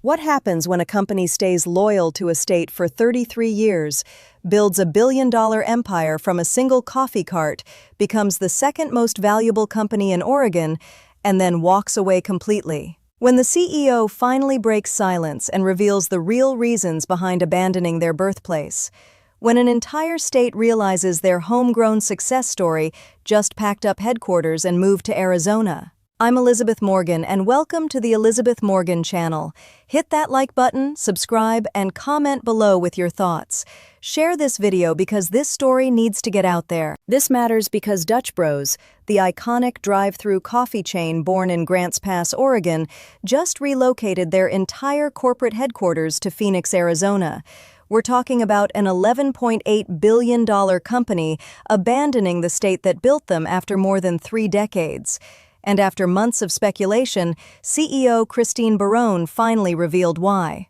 What happens when a company stays loyal to a state for 33 years, builds a billion-dollar empire from a single coffee cart, becomes the second most valuable company in Oregon, and then walks away completely? When the CEO finally breaks silence and reveals the real reasons behind abandoning their birthplace. When an entire state realizes their homegrown success story just packed up headquarters and moved to Arizona. I'm Elizabeth Morgan, and welcome to the Elizabeth Morgan channel. Hit that like button, subscribe, and comment below with your thoughts. Share this video because this story needs to get out there. This matters because Dutch Bros, the iconic drive-through coffee chain born in Grants Pass, Oregon, just relocated their entire corporate headquarters to Phoenix, Arizona. We're talking about an $11.8 billion company abandoning the state that built them after more than 3 decades. And after months of speculation, CEO Christine Barone finally revealed why.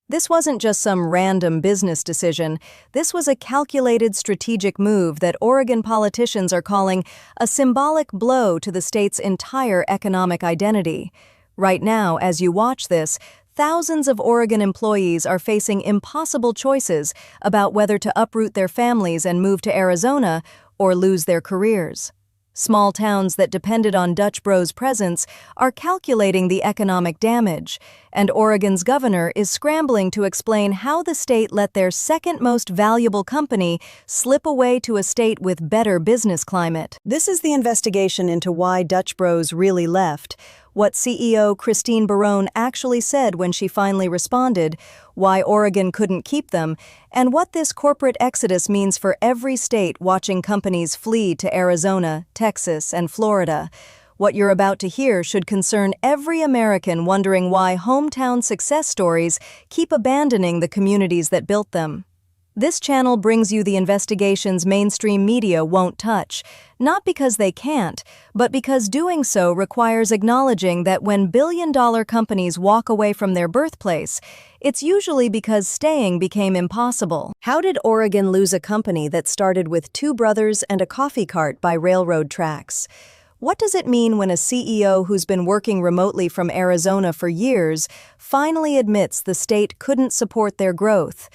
This wasn't just some random business decision. This was a calculated strategic move that Oregon politicians are calling a symbolic blow to the state's entire economic identity. Right now, as you watch this, thousands of Oregon employees are facing impossible choices about whether to uproot their families and move to Arizona or lose their careers. Small towns that depended on Dutch Bros' presence are calculating the economic damage, and Oregon's governor is scrambling to explain how the state let their second most valuable company slip away to a state with better business climate. This is the investigation into why Dutch Bros really left, what CEO Christine Barone actually said when she finally responded, why Oregon couldn't keep them, and what this corporate exodus means for every state watching companies flee to Arizona, Texas, and Florida. What you're about to hear should concern every American wondering why hometown success stories keep abandoning the communities that built them. This channel brings you the investigations mainstream media won't touch, not because they can't, but because doing so requires acknowledging that when billion-dollar companies walk away from their birthplace, it's usually because staying became impossible. How did Oregon lose a company that started with 2 brothers and a coffee cart by railroad tracks? What does it mean when a CEO who's been working remotely from Arizona for years finally admits the state couldn't support their growth?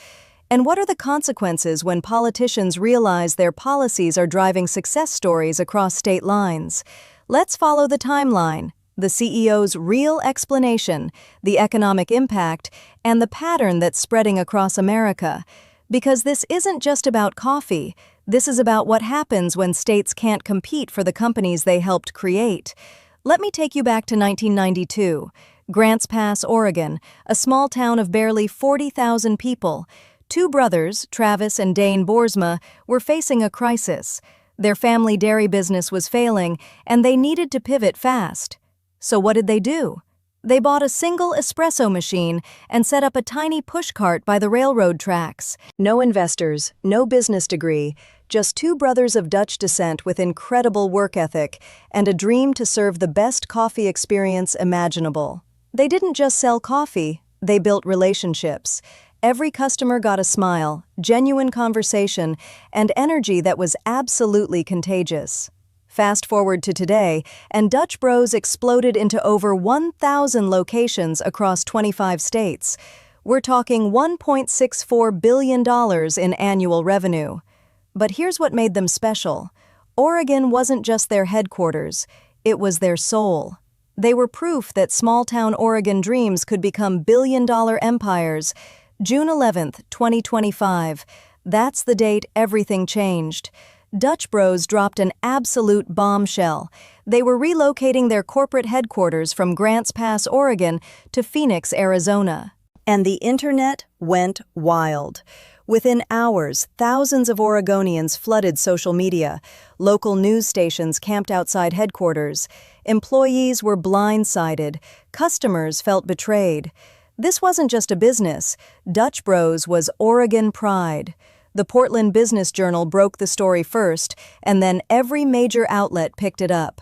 And what are the consequences when politicians realize their policies are driving success stories across state lines? Let's follow the timeline, the CEO's real explanation, the economic impact, and the pattern that's spreading across America. Because this isn't just about coffee, this is about what happens when states can't compete for the companies they helped create. Let me take you back to 1992, Grants Pass, Oregon, a small town of barely 40,000 people. 2 brothers, Travis and Dane Boersma, were facing a crisis. Their family dairy business was failing, and they needed to pivot fast. So what did they do? They bought a single espresso machine and set up a tiny pushcart by the railroad tracks. No investors, no business degree, just 2 brothers of Dutch descent with incredible work ethic and a dream to serve the best coffee experience imaginable. They didn't just sell coffee, they built relationships. Every customer got a smile, genuine conversation, and energy that was absolutely contagious. Fast forward to today, and Dutch Bros exploded into over 1,000 locations across 25 states. We're talking $1.64 billion in annual revenue. But here's what made them special. Oregon wasn't just their headquarters, it was their soul. They were proof that small-town Oregon dreams could become billion-dollar empires. June 11, 2025. That's the date everything changed. Dutch Bros dropped an absolute bombshell. They were relocating their corporate headquarters from Grants Pass, Oregon, to Phoenix, Arizona. And the internet went wild. Within hours, thousands of Oregonians flooded social media. Local news stations camped outside headquarters. Employees were blindsided. Customers felt betrayed. This wasn't just a business. Dutch Bros was Oregon pride. The Portland Business Journal broke the story first, and then every major outlet picked it up.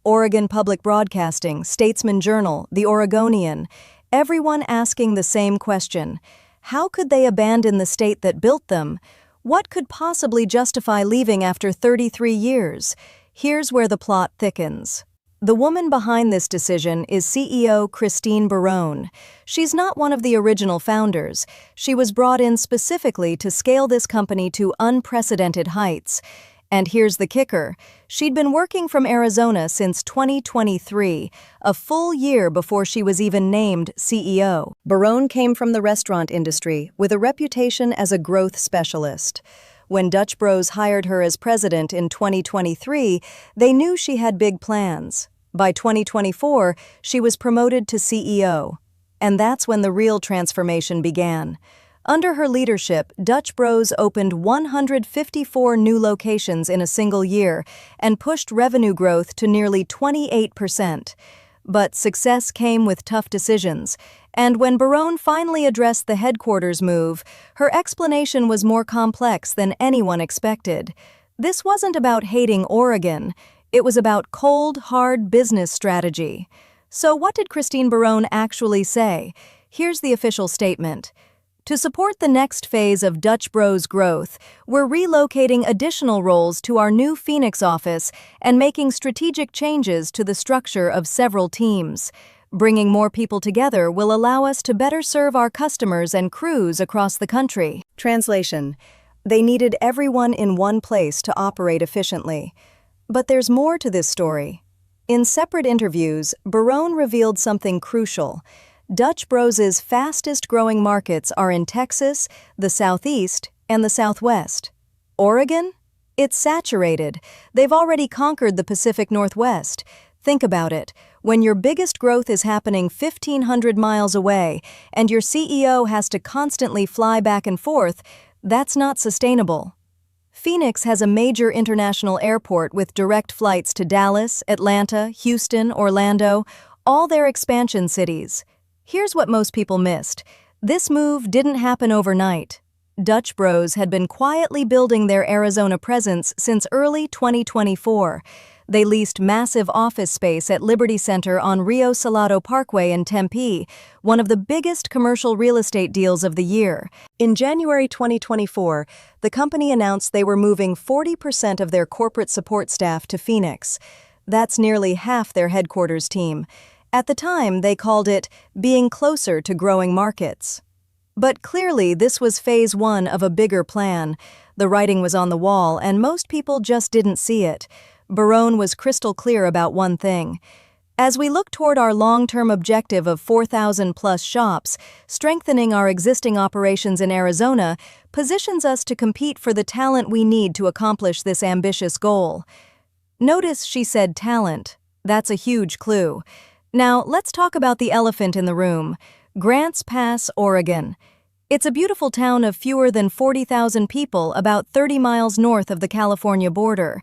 Oregon Public Broadcasting, Statesman Journal, The Oregonian, everyone asking the same question. How could they abandon the state that built them? What could possibly justify leaving after 33 years? Here's where the plot thickens. The woman behind this decision is CEO Christine Barone. She's not one of the original founders. She was brought in specifically to scale this company to unprecedented heights. And here's the kicker. She'd been working from Arizona since 2023, a full year before she was even named CEO. Barone came from the restaurant industry with a reputation as a growth specialist. When Dutch Bros hired her as president in 2023, they knew she had big plans. By 2024, she was promoted to CEO. And that's when the real transformation began. Under her leadership, Dutch Bros opened 154 new locations in a single year and pushed revenue growth to nearly 28%. But success came with tough decisions, and when Barone finally addressed the headquarters move, her explanation was more complex than anyone expected. This wasn't about hating Oregon. It was about cold, hard business strategy. So what did Christine Barone actually say? Here's the official statement. To support the next phase of Dutch Bros growth, we're relocating additional roles to our new Phoenix office and making strategic changes to the structure of several teams. Bringing more people together will allow us to better serve our customers and crews across the country. Translation: they needed everyone in one place to operate efficiently. But there's more to this story. In separate interviews, Barone revealed something crucial. Dutch Bros' fastest-growing markets are in Texas, the Southeast, and the Southwest. Oregon? It's saturated. They've already conquered the Pacific Northwest. Think about it. When your biggest growth is happening 1,500 miles away and your CEO has to constantly fly back and forth, that's not sustainable. Phoenix has a major international airport with direct flights to Dallas, Atlanta, Houston, Orlando, all their expansion cities. Here's what most people missed. This move didn't happen overnight. Dutch Bros had been quietly building their Arizona presence since early 2024. They leased massive office space at Liberty Center on Rio Salado Parkway in Tempe, one of the biggest commercial real estate deals of the year. In January 2024, the company announced they were moving 40% of their corporate support staff to Phoenix. That's nearly half their headquarters team. At the time, they called it being closer to growing markets. But clearly, this was phase one of a bigger plan. The writing was on the wall, and most people just didn't see it. Barone was crystal clear about one thing. As we look toward our long-term objective of 4,000-plus shops, strengthening our existing operations in Arizona positions us to compete for the talent we need to accomplish this ambitious goal. Notice she said talent. That's a huge clue. Now, let's talk about the elephant in the room, Grants Pass, Oregon. It's a beautiful town of fewer than 40,000 people about 30 miles north of the California border.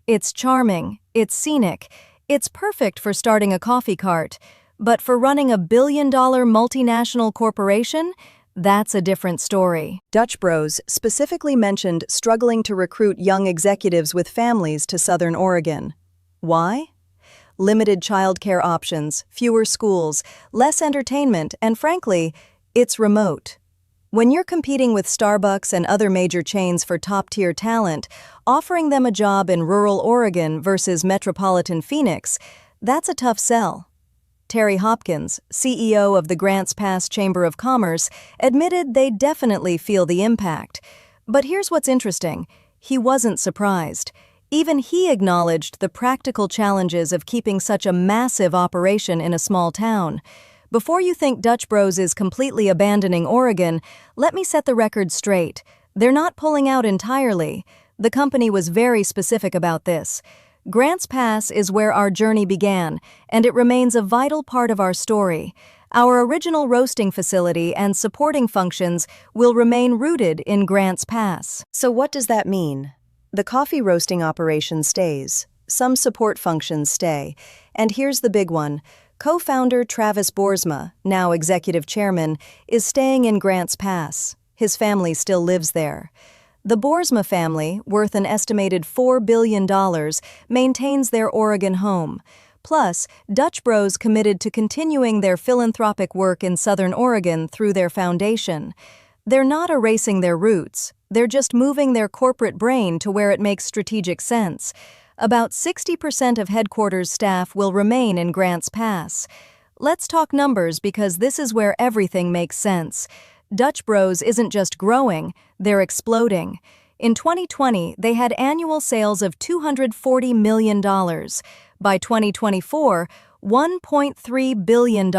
It's charming, it's scenic, it's perfect for starting a coffee cart. But for running a billion-dollar multinational corporation, that's a different story. Dutch Bros specifically mentioned struggling to recruit young executives with families to Southern Oregon. Why? Limited childcare options, fewer schools, less entertainment, and frankly, it's remote. When you're competing with Starbucks and other major chains for top-tier talent, offering them a job in rural Oregon versus metropolitan Phoenix, that's a tough sell. Terry Hopkins, CEO of the Grants Pass Chamber of Commerce, admitted they definitely feel the impact. But here's what's interesting. He wasn't surprised. Even he acknowledged the practical challenges of keeping such a massive operation in a small town. Before you think Dutch Bros is completely abandoning Oregon, let me set the record straight. They're not pulling out entirely. The company was very specific about this. Grants Pass is where our journey began, and it remains a vital part of our story. Our original roasting facility and supporting functions will remain rooted in Grants Pass. So what does that mean? The coffee roasting operation stays. Some support functions stay. And here's the big one. Co-founder Travis Boersma, now executive chairman, is staying in Grants Pass. His family still lives there. The Boersma family, worth an estimated $4 billion, maintains their Oregon home. Plus, Dutch Bros committed to continuing their philanthropic work in Southern Oregon through their foundation. They're not erasing their roots. They're just moving their corporate brain to where it makes strategic sense. About 60% of headquarters staff will remain in Grants Pass. Let's talk numbers because this is where everything makes sense. Dutch Bros isn't just growing, they're exploding. In 2020, they had annual sales of $240 million. By 2024, $1.3 billion.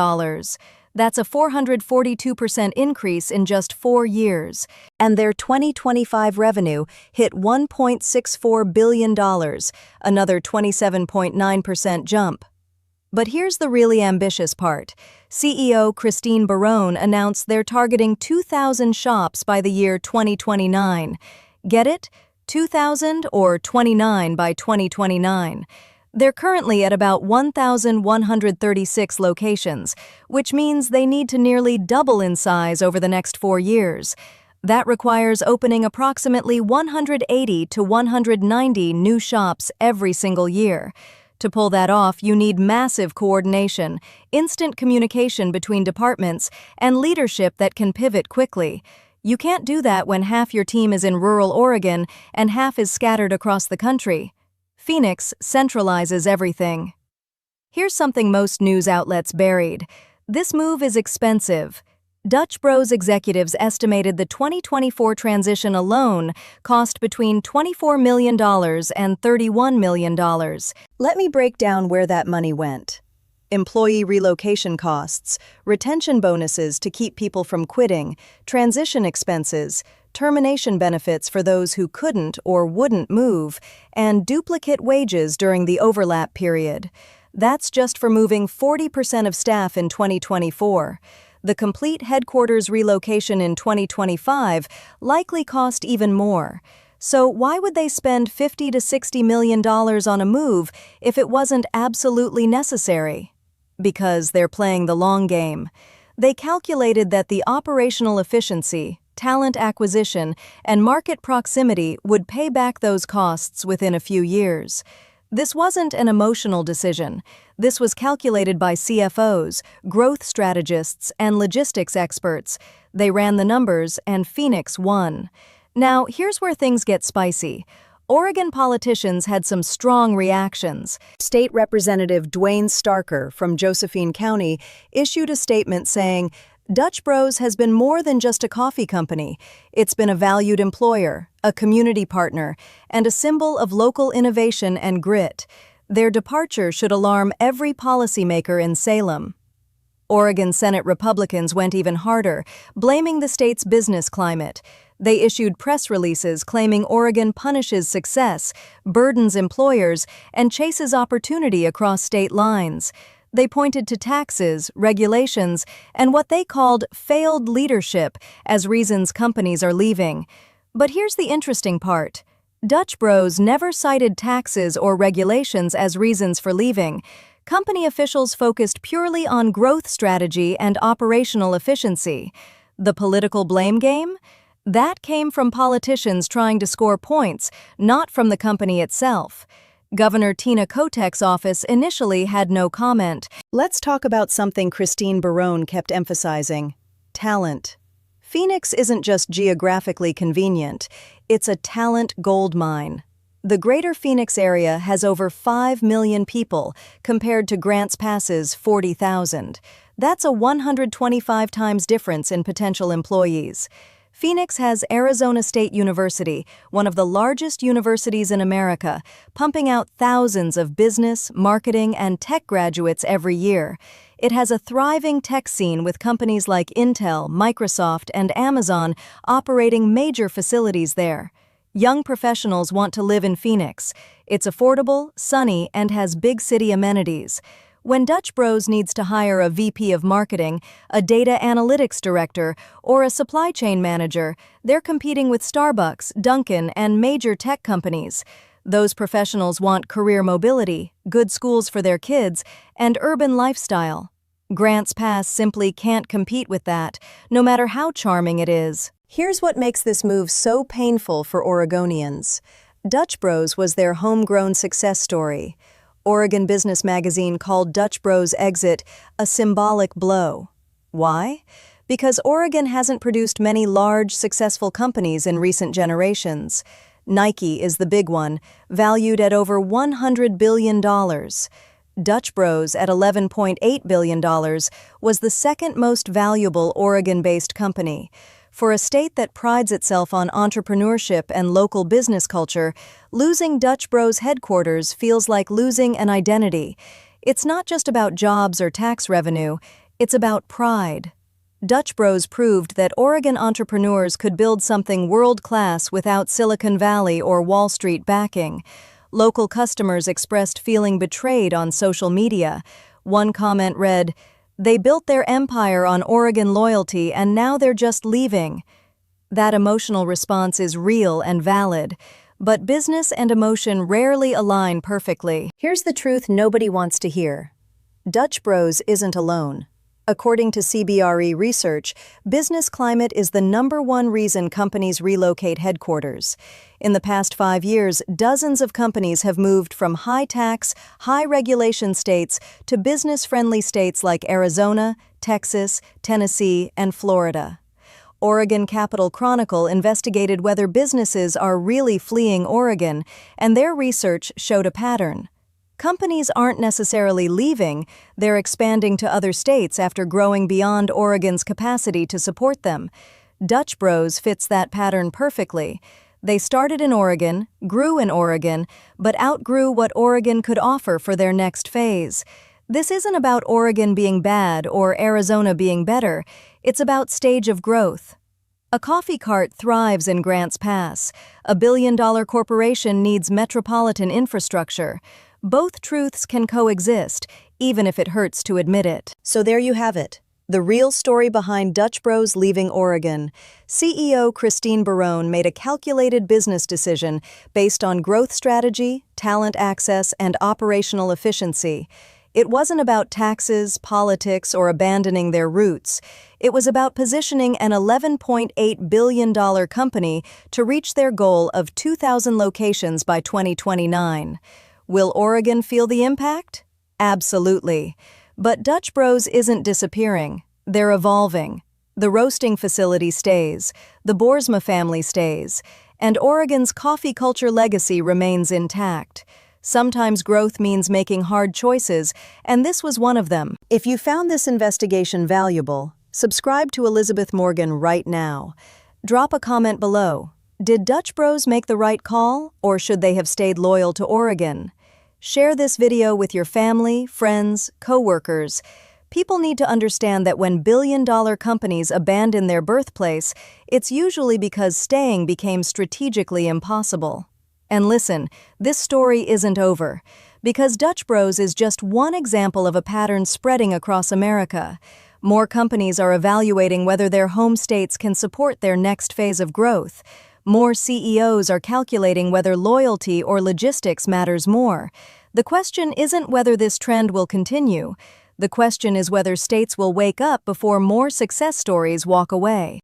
That's a 442% increase in just 4 years. And their 2025 revenue hit $1.64 billion, another 27.9% jump. But here's the really ambitious part. CEO Christine Barone announced they're targeting 2,000 shops by the year 2029. Get it? 2,000 or 29 by 2029. They're currently at about 1,136 locations, which means they need to nearly double in size over the next 4 years. That requires opening approximately 180 to 190 new shops every single year. To pull that off, you need massive coordination, instant communication between departments, and leadership that can pivot quickly. You can't do that when half your team is in rural Oregon and half is scattered across the country. Phoenix centralizes everything. Here's something most news outlets buried. This move is expensive. Dutch Bros executives estimated the 2024 transition alone cost between $24 million and $31 million. Let me break down where that money went. Employee relocation costs, retention bonuses to keep people from quitting, transition expenses, termination benefits for those who couldn't or wouldn't move, and duplicate wages during the overlap period. That's just for moving 40% of staff in 2024. The complete headquarters relocation in 2025 likely cost even more. So why would they spend $50 to $60 million on a move if it wasn't absolutely necessary? Because they're playing the long game. They calculated that the operational efficiency, talent acquisition, and market proximity would pay back those costs within a few years. This wasn't an emotional decision. This was calculated by CFOs, growth strategists, and logistics experts. They ran the numbers, and Phoenix won. Now, here's where things get spicy. Oregon politicians had some strong reactions. State Representative Dwayne Starker from Josephine County issued a statement saying, "Dutch Bros has been more than just a coffee company. It's been a valued employer, a community partner, and a symbol of local innovation and grit. Their departure should alarm every policymaker in Salem." Oregon Senate Republicans went even harder, blaming the state's business climate. They issued press releases claiming Oregon punishes success, burdens employers, and chases opportunity across state lines. They pointed to taxes, regulations, and what they called failed leadership as reasons companies are leaving. But here's the interesting part. Dutch Bros never cited taxes or regulations as reasons for leaving. Company officials focused purely on growth strategy and operational efficiency. The political blame game? That came from politicians trying to score points, not from the company itself. Governor Tina Kotek's office initially had no comment. Let's talk about something Christine Barone kept emphasizing: talent. Phoenix isn't just geographically convenient, it's a talent goldmine. The greater Phoenix area has over 5 million people compared to Grants Pass's 40,000. That's a 125 times difference in potential employees. Phoenix has Arizona State University, one of the largest universities in America, pumping out thousands of business, marketing, and tech graduates every year. It has a thriving tech scene with companies like Intel, Microsoft, and Amazon operating major facilities there. Young professionals want to live in Phoenix. It's affordable, sunny, and has big city amenities. When Dutch Bros needs to hire a VP of marketing, a data analytics director, or a supply chain manager, they're competing with Starbucks, Dunkin', and major tech companies. Those professionals want career mobility, good schools for their kids, and urban lifestyle. Grants Pass simply can't compete with that, no matter how charming it is. Here's what makes this move so painful for Oregonians. Dutch Bros was their homegrown success story. Oregon Business Magazine called Dutch Bros' exit a symbolic blow. Why? Because Oregon hasn't produced many large, successful companies in recent generations. Nike is the big one, valued at over $100 billion. Dutch Bros at $11.8 billion was the second most valuable Oregon-based company. For a state that prides itself on entrepreneurship and local business culture, losing Dutch Bros headquarters feels like losing an identity. It's not just about jobs or tax revenue, it's about pride. Dutch Bros proved that Oregon entrepreneurs could build something world-class without Silicon Valley or Wall Street backing. Local customers expressed feeling betrayed on social media. One comment read, "They built their empire on Oregon loyalty and now they're just leaving." That emotional response is real and valid, but business and emotion rarely align perfectly. Here's the truth nobody wants to hear. Dutch Bros isn't alone. According to CBRE research, business climate is the #1 reason companies relocate headquarters. In the past 5 years, dozens of companies have moved from high-tax, high-regulation states to business-friendly states like Arizona, Texas, Tennessee, and Florida. Oregon Capital Chronicle investigated whether businesses are really fleeing Oregon, and their research showed a pattern. Companies aren't necessarily leaving, they're expanding to other states after growing beyond Oregon's capacity to support them. Dutch Bros fits that pattern perfectly. They started in Oregon, grew in Oregon, but outgrew what Oregon could offer for their next phase. This isn't about Oregon being bad or Arizona being better, it's about stage of growth. A coffee cart thrives in Grants Pass. A billion-dollar corporation needs metropolitan infrastructure. Both truths can coexist, even if it hurts to admit it. So there you have it, the real story behind Dutch Bros leaving Oregon. CEO Christine Barone made a calculated business decision based on growth strategy, talent access, and operational efficiency. It wasn't about taxes, politics, or abandoning their roots. It was about positioning an $11.8 billion company to reach their goal of 2,000 locations by 2029. Will Oregon feel the impact? Absolutely. But Dutch Bros isn't disappearing. They're evolving. The roasting facility stays, the Boersma family stays, and Oregon's coffee culture legacy remains intact. Sometimes growth means making hard choices, and this was one of them. If you found this investigation valuable, subscribe to Elizabeth Morgan right now. Drop a comment below. Did Dutch Bros make the right call, or should they have stayed loyal to Oregon? Share this video with your family, friends, co-workers. People need to understand that when billion-dollar companies abandon their birthplace, it's usually because staying became strategically impossible. And listen, this story isn't over, because Dutch Bros is just one example of a pattern spreading across America. More companies are evaluating whether their home states can support their next phase of growth. More CEOs are calculating whether loyalty or logistics matters more. The question isn't whether this trend will continue. The question is whether states will wake up before more success stories walk away.